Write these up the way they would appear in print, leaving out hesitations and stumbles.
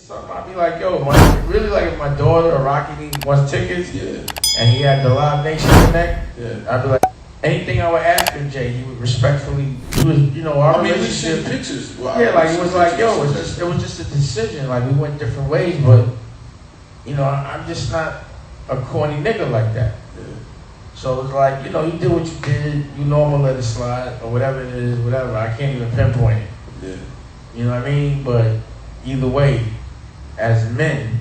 something, I'd be like, yo, really like if my daughter or Rocky wants tickets, and he had the Live Nation Connect, I'd be like, anything I would ask him, Jay, he would respectfully, our relationship. Pictures. Like it was like, yo, it was just a decision. Like we went different ways, but I'm just not a corny nigga like that. So it's like, you did what you did, you normal let it slide, or whatever it is, whatever. I can't even pinpoint it. Yeah. You know what I mean? But either way, as men,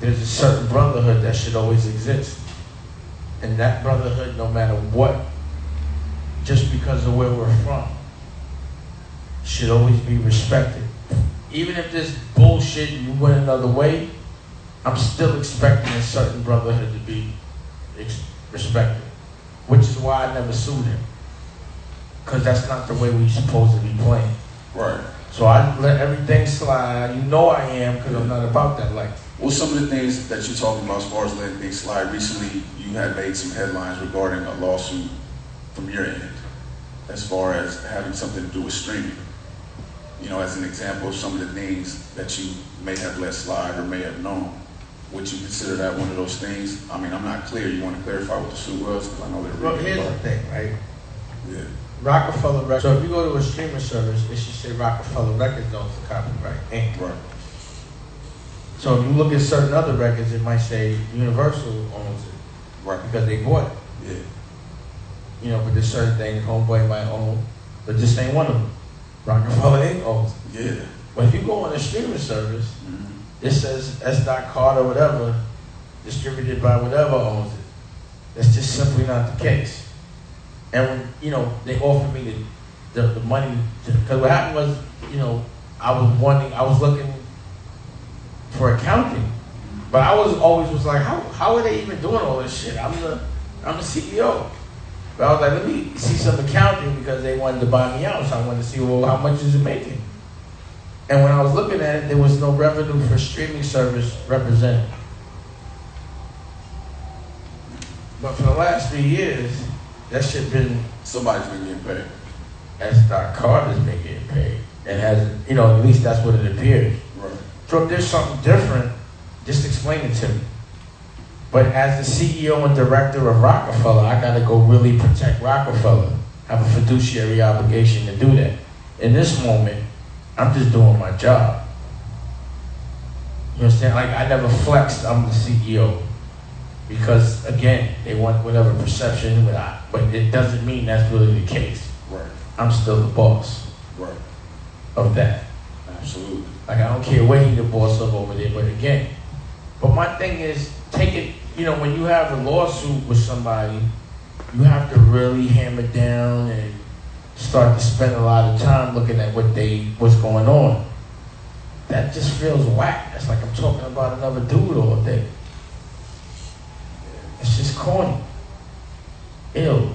there's a certain brotherhood that should always exist. And that brotherhood, no matter what, just because of where we're from, should always be respected. Even if this bullshit and you went another way, I'm still expecting a certain brotherhood to be respected. Which is why I never sued him. Because that's not the way we're supposed to be playing. Right. So I let everything slide. You know I am, because I'm not about that life. Well, some of the things that you're talking about as far as letting things slide, recently you had made some headlines regarding a lawsuit from your end as far as having something to do with streaming. As an example of some of the things that you may have let slide or may have known. Would you consider that one of those things? I mean, I'm not clear. You want to clarify what the suit was? Because I know they're Well, here's the thing, right? Yeah. Rockefeller Records. So if you go to a streaming service, it should say Rockefeller Records owns the copyright. Right. So if you look at certain other records, it might say Universal owns it. Right. Because they bought it. Yeah. But there's certain things Homeboy might own, but this ain't one of them. Rockefeller Inc. owns it. Yeah. But if you go on a streaming service, it says S. Carter, whatever, distributed by whatever owns it. That's just simply not the case. And when, they offered me the money, because what happened was, I was looking for accounting, but I always like, how are they even doing all this shit? I'm the CEO. But I was like, let me see some accounting because they wanted to buy me out, so I wanted to see, well, how much is it making? And when I was looking at it, there was no revenue for streaming service represented. But for the last 3 years, that shit been... Somebody's been getting paid. S. Carter's been getting paid. And hasn't, at least that's what it appears. Right. So if there's something different, just explain it to me. But as the CEO and director of Rockefeller, I gotta go really protect Rockefeller. Have a fiduciary obligation to do that. In this moment, I'm just doing my job. You understand? Like, I never flexed, I'm the CEO. Because, again, they want whatever perception, but it doesn't mean that's really the case. Right. I'm still the boss. Right. Of that. Absolutely. Like, I don't care what he the boss of over there, but again. But my thing is, take it, when you have a lawsuit with somebody, you have to really hammer down and start to spend a lot of time looking at what's going on. That just feels whack. It's like I'm talking about another dude all day. It's just corny. Ew.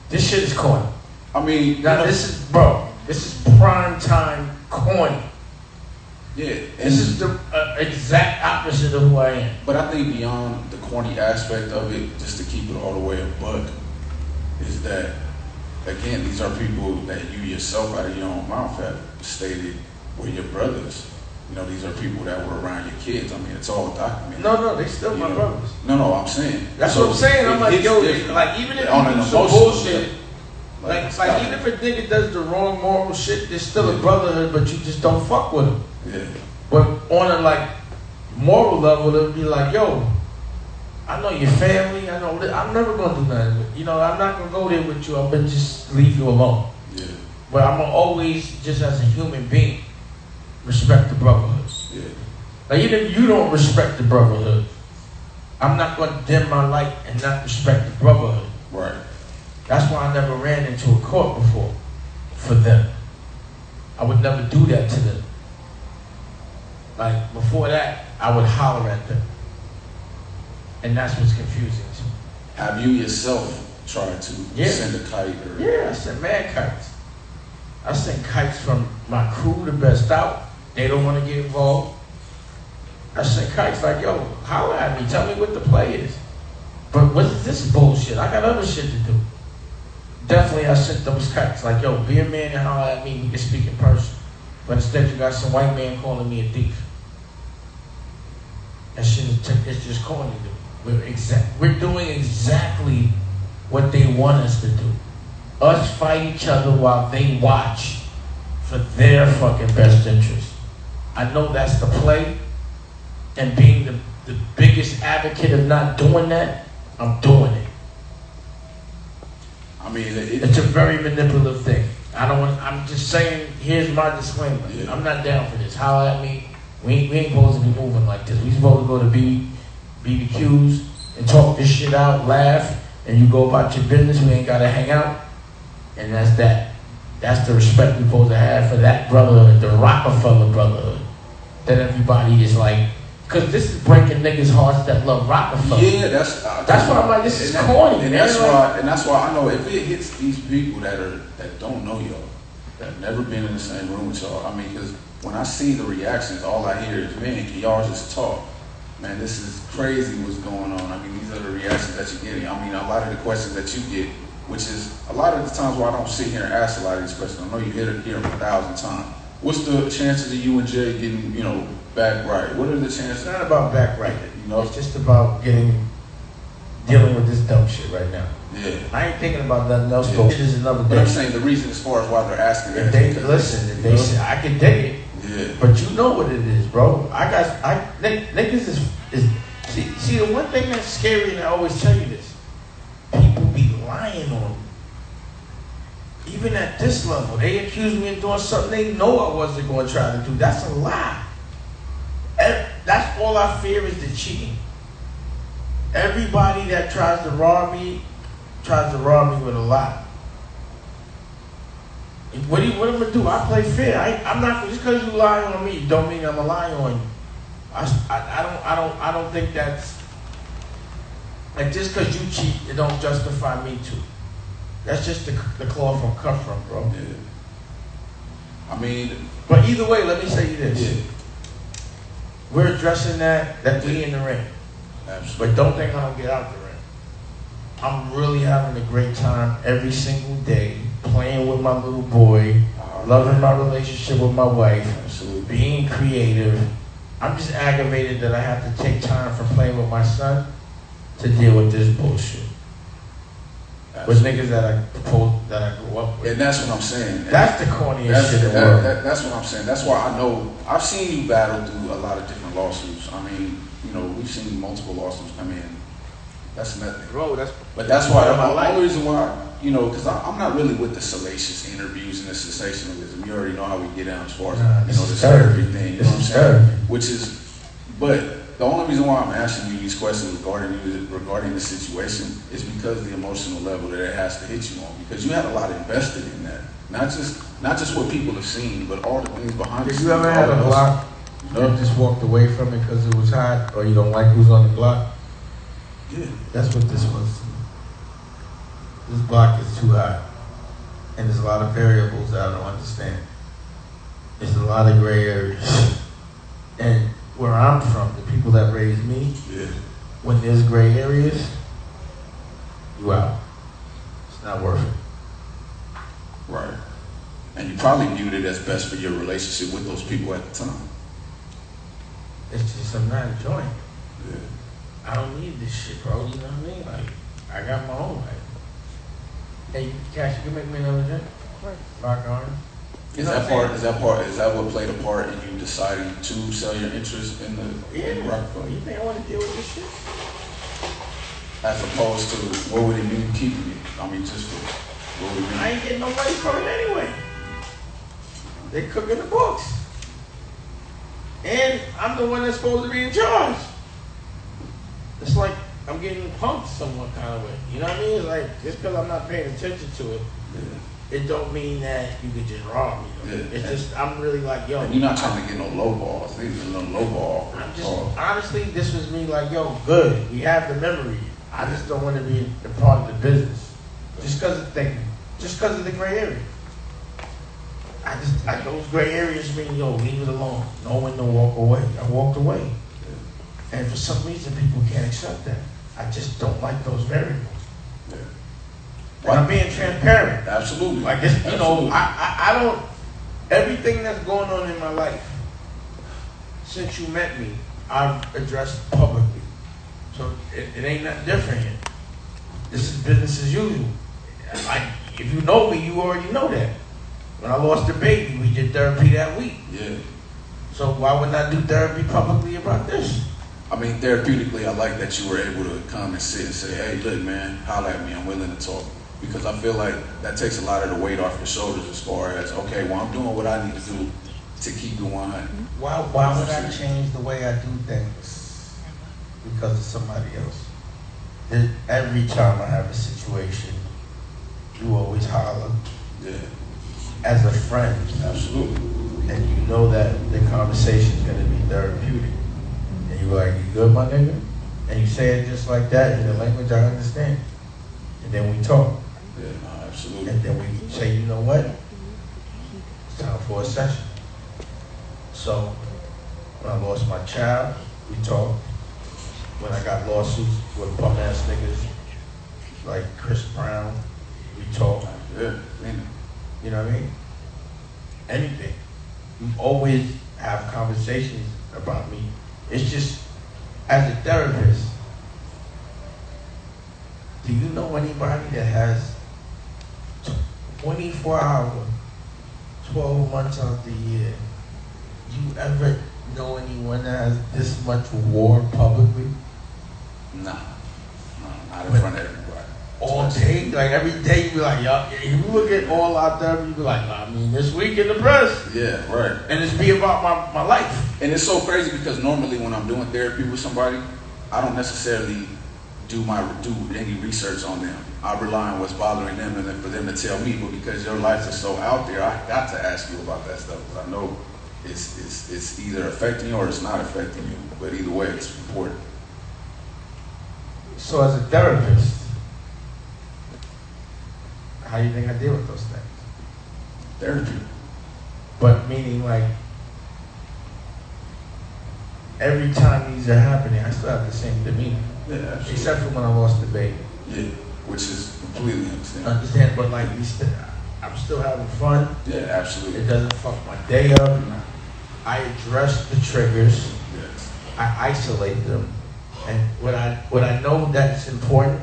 This shit is corny. I mean, now this is prime time corny. Yeah. This is the exact opposite of who I am. But I think beyond the corny aspect of it, just to keep it all the way a buck, is that, again, these are people that you yourself out of your own mouth have stated were your brothers. These are people that were around your kids. I mean, it's all documented. No, they still my brothers. No, I'm saying. That's what I'm saying. I'm like, yo, like, even if you do some bullshit, like even if a nigga does the wrong moral shit, there's still a brotherhood, but you just don't fuck with him. Yeah. But on a, moral level, it'll be like, yo, I know your family, I'm never gonna do nothing. I'm not gonna go there with you, I'm gonna just leave you alone. Yeah. But I'm gonna always, just as a human being, respect the brotherhood. Yeah. Like, even if you don't respect the brotherhood, I'm not going to dim my light and not respect the brotherhood. Right. That's why I never ran into a court before for them. I would never do that to them. Like, before that, I would holler at them. And that's what's confusing to me. Have you yourself tried to send a kite? Yeah, I sent mad kites. I sent kites from my crew, the best out. They don't want to get involved. I sent kites like, yo, holler at me. Tell me what the play is. But what's this bullshit? I got other shit to do. Definitely, I sent those kites like, yo, be a man and holler at me. We can speak in person. But instead, you got some white man calling me a thief. That shit it's just corny to me. We're doing exactly what they want us to do. Us fight each other while they watch for their fucking best interest. I know that's the play, and being the biggest advocate of not doing that, I'm doing it. I mean, it's a very manipulative thing. I'm just saying, here's my disclaimer. Yeah. I'm not down for this. Holler at me. We ain't supposed to be moving like this. We supposed to go to BBQs and talk this shit out, laugh, and you go about your business. We ain't gotta hang out. And that's that. That's the respect we're supposed to have for that brotherhood, the Rockefeller brotherhood. That everybody is like, because this is breaking niggas' hearts that love Rockefeller. Yeah, that's why I'm like, this is corny. And that's why I know if it hits these people that don't know y'all, that have never been in the same room with y'all. I mean, because when I see the reactions, all I hear is, man, can y'all just talk? Man, this is crazy what's going on. I mean, these are the reactions that you're getting. I mean, a lot of the questions that you get, which is a lot of the times why I don't sit here and ask a lot of these questions. I know you hear them 1,000 times. What's the chances of you and Jay getting, back right? What are the chances? It's not about back right. It's just about dealing with this dumb shit right now. Yeah. I ain't thinking about nothing else. Yeah. Shit is another day. But I'm saying the reason as far as why they're asking if they say I can dig it. Yeah. But you know what it is, bro. Niggas is see the one thing that's scary, and I always tell you this, people be lying on me. Even at this level, they accuse me of doing something they know I wasn't going to try to do. That's a lie. That's all I fear is the cheating. Everybody that tries to rob me with a lie. What am I gonna do? I play fair. I'm not just because you lie on me don't mean I'm a lie on you. I don't think that's like just because you cheat, it don't justify me too. That's just the cloth I'm cut from, bro. Yeah. I mean, but either way, let me say you this. Yeah. We're addressing that we in the ring. Absolutely. But don't think I don't get out the ring. I'm really having a great time every single day, playing with my little boy, loving my relationship with my wife, Absolutely. Being creative. I'm just aggravated that I have to take time from playing with my son to deal with this bullshit. With niggas that I grew up with. And that's what I'm saying. That's the corniest shit in the world. That's what I'm saying. That's why I know I've seen you battle through a lot of different lawsuits. I mean, we've seen multiple lawsuits come in. That's nothing. Bro, but that's why the only reason why, because I'm not really with the salacious interviews and the sensationalism. You already know how we get down as far as this therapy thing. You know what I'm saying? But the only reason why I'm asking you these questions regarding the situation is because the emotional level that it has to hit you on. Because you had a lot invested in that. Not just what people have seen, but all the things behind the scenes. Have you ever had a block? You just walked away from it because it was hot, or you don't like who's on the block? Yeah. That's what this was. This block is too hot. And there's a lot of variables that I don't understand. There's a lot of gray areas. And where I'm from, the people that raised me, when there's gray areas, you out. It's not worth it. Right. And you probably viewed it as best for your relationship with those people at the time. It's just I'm not enjoying it. Yeah. I don't need this shit, bro. You know what I mean? Like, I got my own life. Hey, Cash, you can make me another drink? Rock on. Is that what played a part in you deciding to sell your interest in the Rockefeller? You think I want to deal with this shit? As opposed to what would it mean keeping it? I mean, just for what would it mean? I ain't getting no money from it anyway. They cooking the books. And I'm the one that's supposed to be in charge. It's like I'm getting punked somewhat kind of way. You know what I mean? It's like, just because I'm not paying attention to it, it don't mean that you could just rob me. It's just, I'm really like, yo. And you're not trying to get no low balls. There's no low ball. I'm just, honestly, this was me like, yo, good. We have the memory. I just don't want to be a part of the business. Just because of the gray area. Those gray areas mean, yo, leave it alone. Know when to walk away. I walked away. And for some reason, people can't accept that. I just don't like those variables. Yeah. And I'm being transparent. Absolutely. Like this, I don't. Everything that's going on in my life since you met me I've addressed publicly. So it ain't nothing different here. This is business as usual. If you know me, you already know that. When I lost the baby, we did therapy that week. Yeah. So why wouldn't I do therapy publicly about this? I mean, therapeutically, I like that you were able to come and sit and say, hey, look, man, holler at me. I'm willing to talk. Because I feel like that takes a lot of the weight off your shoulders as far as, okay, well, I'm doing what I need to do to keep it 100. Why would I change the way I do things because of somebody else? Every time I have a situation, you always holler. Yeah. As a friend. Absolutely. And you know that the conversation is going to be therapeutic. And you're like, you good, my nigga? And you say it just like that in the language I understand. And then we talk. Yeah, no, absolutely. And then we say, you know what? It's time for a session. So, when I lost my child, we talked. When I got lawsuits with bum ass niggas like Chris Brown, we talked. Yeah, you know what I mean? Anything. We always have conversations about me. It's just, as a therapist, do you know anybody that has 24 hours, 12 months out the year? Do you ever know anyone that has this much war publicly? Nah, not in front of everybody. All day, like every day, you be like, y'all. If you look at all out there, you be like, I mean, this week in the press. Yeah, right. And it's be about my life. And it's so crazy because normally when I'm doing therapy with somebody, I don't necessarily do any research on them. I rely on what's bothering them and then for them to tell me. But because your life is so out there, I got to ask you about that stuff because I know it's either affecting you or it's not affecting you. But either way, it's important. So as a therapist, how do you think I deal with those things? Therapy. But meaning like, every time these are happening, I still have the same demeanor. Yeah, absolutely. Except for when I lost the baby. Yeah, which is completely Understand, but like, I'm still having fun. Yeah, absolutely. It doesn't fuck my day up. I address the triggers. Yes. I isolate them. And what I know that's important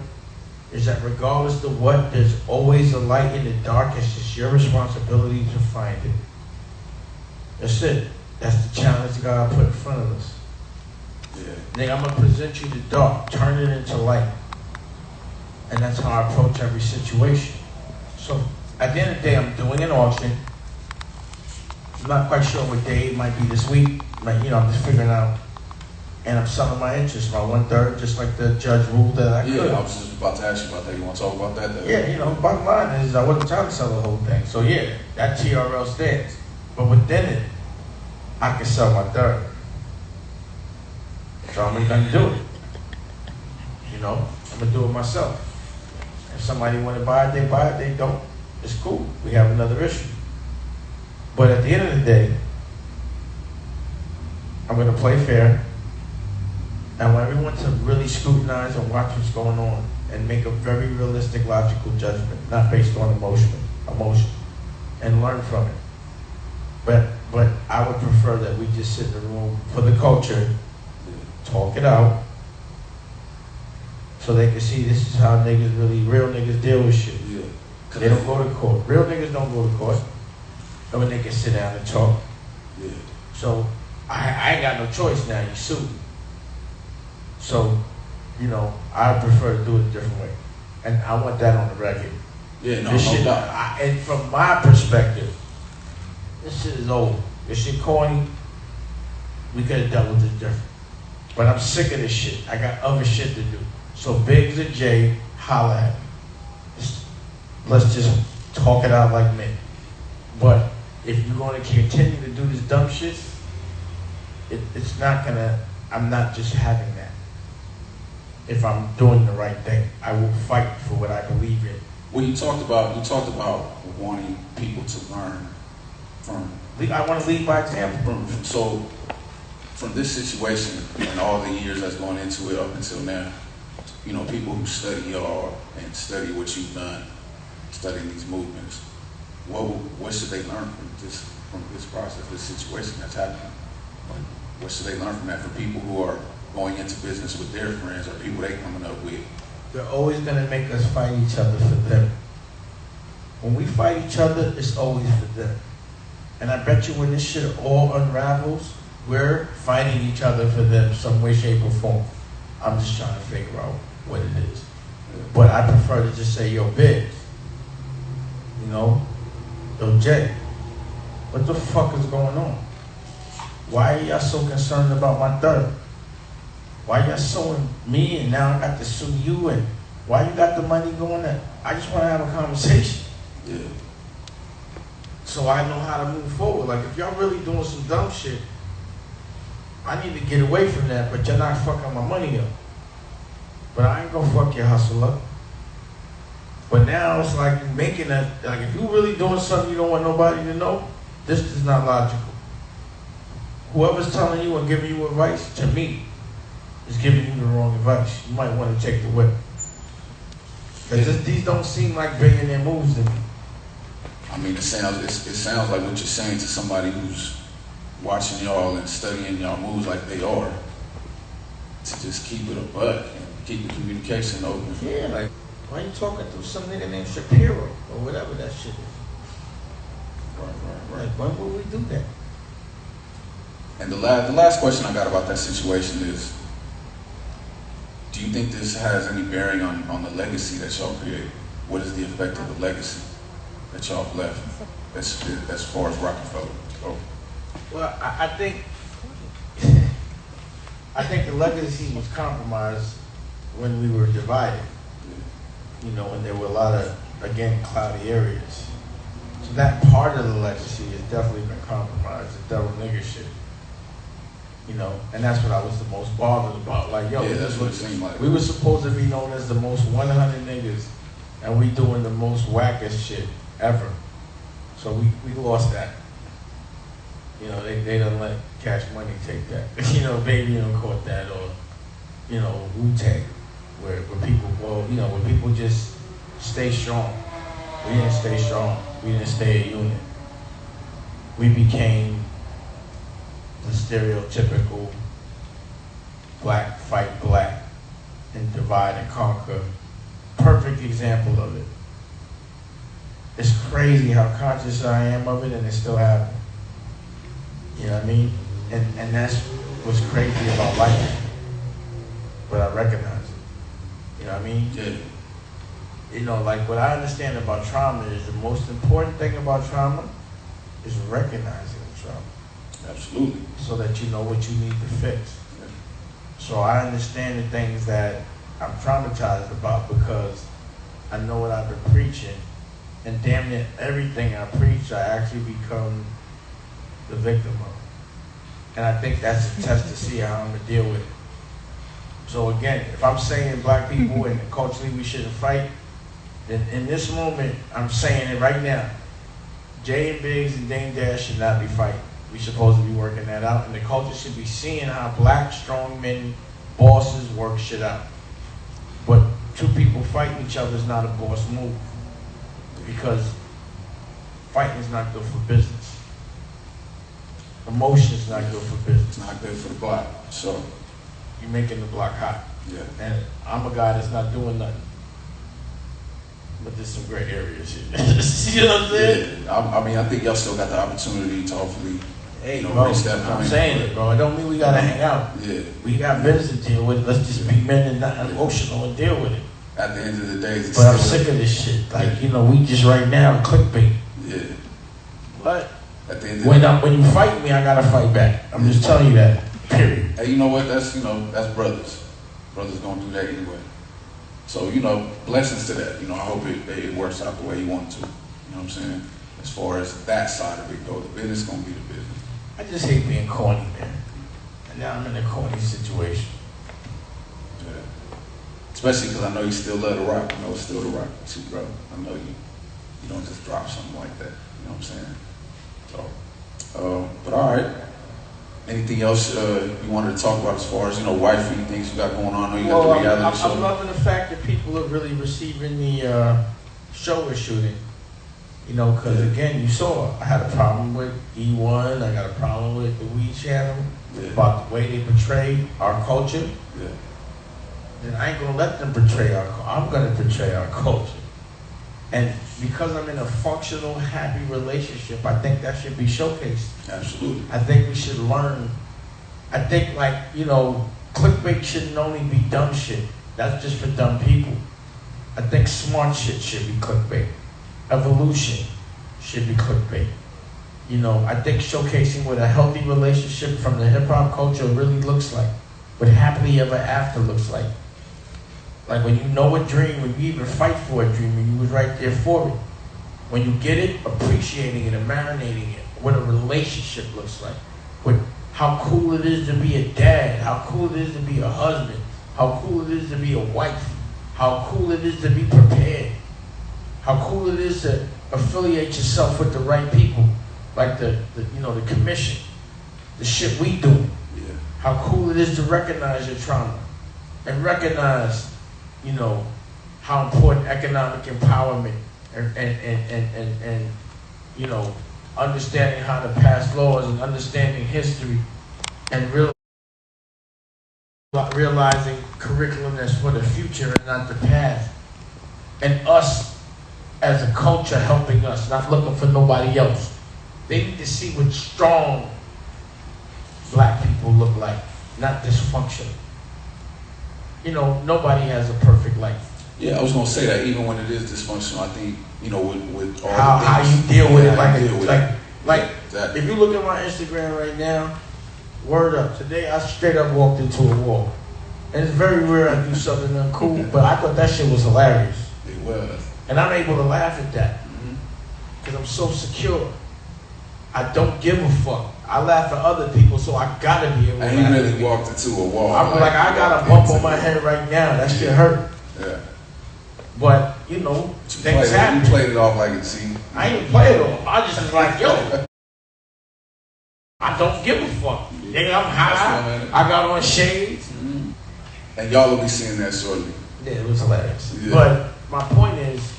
is that regardless of what, there's always a light in the dark. It's just your responsibility to find it. That's it. That's the challenge God put in front of us. Yeah. Nigga, I'm gonna present you the dark, turn it into light. And that's how I approach every situation. So at the end of the day, I'm doing an auction. I'm not quite sure what day it might be this week. I'm just figuring out. And I'm selling my interest, my 1/3, just like the judge ruled that I could. Yeah, I was just about to ask you about that. You want to talk about that? Yeah, bottom line is I wasn't trying to sell the whole thing. So yeah, that TRL stands. But within it, I can sell my 1/3. So I'm going to do it. I'm going to do it myself. If somebody want to buy it, they buy it. They don't, it's cool. We have another issue. But at the end of the day, I'm going to play fair. I want everyone to really scrutinize and watch what's going on and make a very realistic, logical judgment, not based on emotion, and learn from it. But I would prefer that we just sit in the room for the culture, talk it out, so they can see this is how real niggas deal with shit. Yeah. They don't go to court. Real niggas don't go to court. And when they can sit down and talk. Yeah. So I ain't got no choice now. You sue. So, I prefer to do it a different way. And I want that on the record. Yeah, no, this no shit, doubt. and from my perspective, this shit is old. This shit corny. We could have dealt with it different. But I'm sick of this shit. I got other shit to do. So Biggs and Jay, holla at me. Let's just talk it out like men. But if you're going to continue to do this dumb shit, it's not going to, I'm not just having that. If I'm doing the right thing, I will fight for what I believe in. Well, you talked about wanting people to learn from. I want to lead by example. So, from this situation and all the years that's gone into it up until now, people who study y'all and study what you've done, studying these movements, what should they learn from this process, this situation that's happening? What should they learn from that for people who are going into business with their friends or people they coming up with? They're always gonna make us fight each other for them. When we fight each other, it's always for them. And I bet you when this shit all unravels, we're fighting each other for them some way, shape, or form. I'm just trying to figure out what it is. But I prefer to just say, yo, Biggs, you know, yo, Jay, what the fuck is going on? Why are y'all so concerned about my third? Why y'all suing me and now I got to sue you, and why you got the money going there? I just want to have a conversation. Yeah. So I know how to move forward. Like, if y'all really doing some dumb shit, I need to get away from that, but you're not fucking my money up. But I ain't gonna fuck your hustle up. But now it's like you're making that, like, if you really doing something you don't want nobody to know, this is not logical. Whoever's telling you and giving you advice, to me, is giving you the wrong advice. You might want to take the whip. Because these don't seem like billionaire moves to me. I mean, it sounds like what you're saying to somebody who's watching y'all and studying y'all moves like they are, to just keep it a buck and keep the communication open. Yeah, like, why you talking to some nigga named Shapiro or whatever that shit is? Right. Like, when will we do that? And the last question I got about that situation is, do you think this has any bearing on the legacy that y'all create? What is the effect of the legacy that y'all have left as far as Rockefeller? Oh. Well, I think the legacy was compromised when we were divided. You know, when there were a lot of, again, cloudy areas. So that part of the legacy has definitely been compromised, the double nigger shit. You know, and that's what I was the most bothered about. Like, yo, yeah, that's what it seemed like. We were supposed to be known as the most 100 niggas, and we doing the most wackest shit ever. So we lost that. You know, they don't let Cash Money take that. You know, Baby don't caught that, or, you know, Wu-Tang, where people, well, you know, where people just stay strong. We didn't stay strong. We didn't stay a unit. We became the stereotypical black fight black and divide and conquer. Perfect example of it. It's crazy how conscious I am of it, and it still happens. You know what I mean? And that's what's crazy about life. But I recognize it. You know what I mean? Yeah. You know, like, what I understand about trauma is the most important thing about trauma is recognizing the trauma. Absolutely. So that you know what you need to fix. Yeah. So I understand the things that I'm traumatized about because I know what I've been preaching, and damn near everything I preach, I actually become the victim of. And I think that's a test to see how I'm gonna deal with it. So again, if I'm saying black people and culturally we shouldn't fight, then in this moment, I'm saying it right now. Jay and Biggs and Dame Dash should not be fighting. We're supposed to be working that out, and the culture should be seeing how black strong men, bosses work shit out. But two people fighting each other is not a boss move, because fighting is not good for business. Emotion is not good for business. It's not good for the block. So You're making the block hot. yeah. And I'm a guy that's not doing nothing. But there's some great areas here. You know what I'm saying? Yeah. I mean, I think y'all still got the opportunity to hopefully, Hey, you know, bro, reach that I'm point. saying it, bro. It don't mean we gotta hang out. Yeah. We got business to deal with. Let's just be men and not emotional and deal with it. At the end of the day, it's But I'm still, sick of this shit. Like, you know, we just right now clickbait. yeah. But At the end of when you fight me, I gotta fight back. I'm just telling you that. Period. Hey, you know what? That's brothers. Brothers gonna do that anyway. So, you know, blessings to that. You know, I hope it works out the way you want it to. You know what I'm saying? As far as that side of it goes, the business gonna be the business. I just hate being corny, man. And now I'm in a corny situation. Yeah. Especially because I know you still love the rock. I know it's still the rock too, bro. I know you don't just drop something like that. You know what I'm saying? So, but all right. Anything else you wanted to talk about as far as, you know, wifey, things you got going on? I know you got the reality show. I'm loving the fact that people are really receiving the show we're shooting. You know, because again, you saw I had a problem with E1. I got a problem with the Weed channel. about the way they portray our culture, then I ain't gonna let them portray our culture. I'm gonna portray our culture. And because I'm in a functional, happy relationship, I think that should be showcased. Absolutely. I think we should learn. I think, like, you know, clickbait shouldn't only be dumb shit. That's just for dumb people. I think smart shit should be clickbait. Evolution should be clickbait. You know, I think showcasing what a healthy relationship from the hip-hop culture really looks like. What happily ever after looks like. Like when you know a dream, when you even fight for a dream, and you was right there for it. When you get it, appreciating it and marinating it. What a relationship looks like. What, how cool it is to be a dad. How cool it is to be a husband. How cool it is to be a wife. How cool it is to be prepared. How cool it is to affiliate yourself with the right people. Like the commission. The shit we do. Yeah. How cool it is to recognize your trauma. And recognize, you know, how important economic empowerment and you know, understanding how to pass laws and understanding history and realizing curriculum that's for the future and not the past. And us as a culture helping us, not looking for nobody else. They need to see what strong black people look like, not dysfunctional. You know, nobody has a perfect life. Yeah, I was gonna say that even when it is dysfunctional, I think, you know, with all how the things, you deal with it, like exactly. if you look at my Instagram right now, word up. Today I straight up walked into a wall, and it's very rare I do something uncool, but I thought that shit was hilarious. It was, and I'm able to laugh at that because I'm so secure. I don't give a fuck. I laugh at other people, so I gotta be able to laugh. And he really walked into a wall. I'm like I got a bump on my head right now. That shit hurt. Yeah. But, you know, things happen. You played it off like a G. I ain't play it off. I just was like, yo, I don't give a fuck. Nigga, I'm high. I got on shades. Mm-hmm. And y'all will be seeing that shortly. Yeah, it was hilarious. Yeah. But my point is,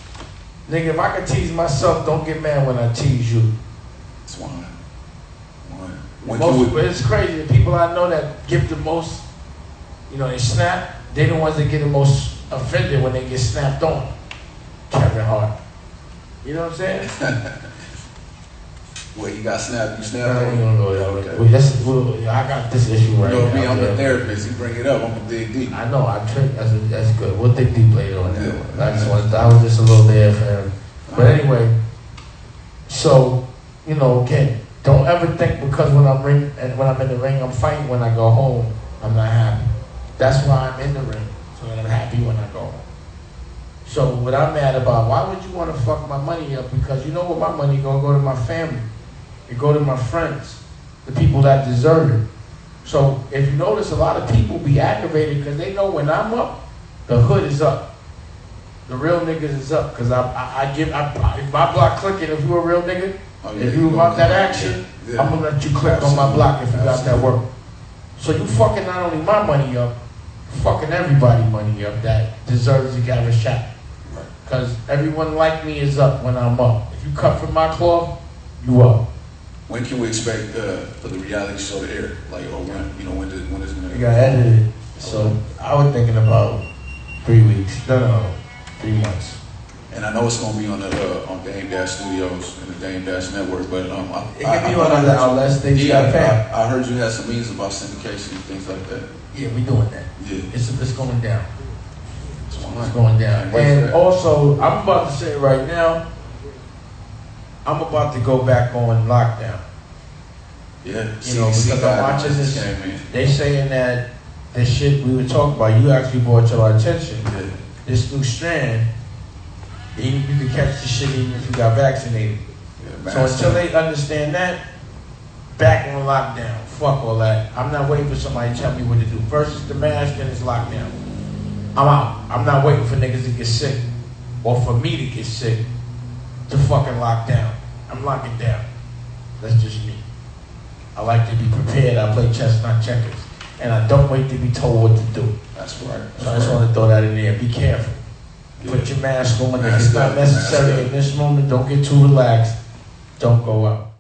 nigga, if I could tease myself, don't get mad when I tease you. It's one. But it's crazy. The people I know that give the most, you know, they snap, they the ones that get the most offended when they get snapped on. Kevin Hart. You know what I'm saying? Well, you got snapped, you snapped. I ain't gonna go there. Okay. I got this issue right now. You know me, I'm the therapist. You bring it up, I'm gonna dig deep. I know, that's good. We'll dig deep later on. Yeah. I was just a little there for him. But anyway, so, you know, again, don't ever think because when I'm in the ring, I'm fighting. When I go home, I'm not happy. That's why I'm in the ring, so that I'm happy when I go home. So what I'm mad about, why would you want to fuck my money up? Because you know what, my money gonna go to my family. It go to my friends, the people that deserve it. So if you notice, a lot of people be aggravated because they know when I'm up, the hood is up. The real niggas is up. Because if my block clicking, if you a real nigga, if you about that action, I'm gonna let you click on my block if you got that work. So you fucking not only my money up, you fucking everybody money up that deserves to get a shot. Because everyone like me is up when I'm up. If you cut from my cloth, you up. When can we expect for the reality show to air? Like, or when, you know, when is it gonna air? You got edited. So I was thinking about 3 weeks. No, 3 months. And I know it's gonna be on the on Dame Dash Studios and the Dame Dash Network, but it can be on other outlets. I heard you had some meetings about syndication and things like that. Yeah, we doing that. Yeah, it's going down. It's going down. And also, I'm about to say right now, I'm about to go back on lockdown. Yeah, you know, because I'm watching this. They saying that the shit we were talking about, you actually brought to our attention. Yeah. This new strand, you can catch the shit even if you got vaccinated. Yeah, so until they understand that, back on lockdown. Fuck all that. I'm not waiting for somebody to tell me what to do. First it's the mask, then it's lockdown. I'm out. I'm not waiting for niggas to get sick or for me to get sick to fucking lock down. I'm locking down. That's just me. I like to be prepared. I play chess, not checkers. And I don't wait to be told what to do. That's right. So I just want to throw that in there. Be careful. Yeah. Put your mask on. If it's not necessary in this moment, don't get too relaxed. Don't go out.